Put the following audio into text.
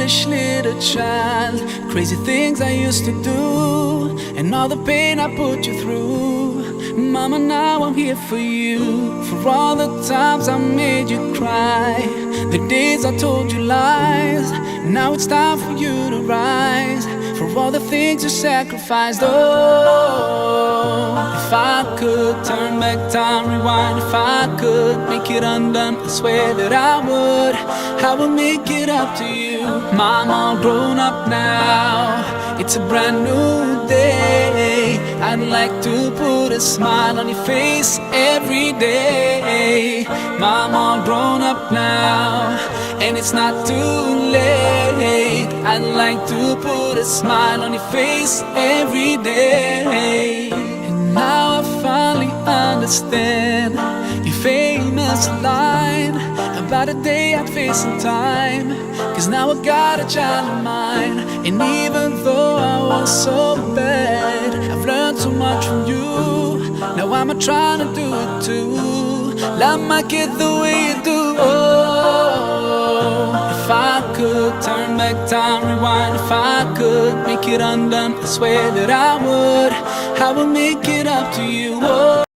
foolish little child. Crazy things I used to do, and all the pain I put you through. Mama, now I'm here for you. For all the times I made you cry, the days I told you lies. Now it's time for you to rise. For all the things you sacrificed. Oh, if I could turn back time, rewind. If I could make it undone, I swear that I would make it up to you. Mom, all grown up now, it's a brand new day. I'd like to put a smile on your face every day. Mom, all grown up now, and it's not too late. I'd like to put a smile on your face every day. And now I finally understand your famous line about a day I'd face in time. Cause now I got a child of mine, and even though I was so bad, I've learned so much from you. Now I'm trying to do it too. Love my kid the way you do. Oh, if I could turn back time, rewind. If I could make it undone, I swear that I would make it up to you. Oh.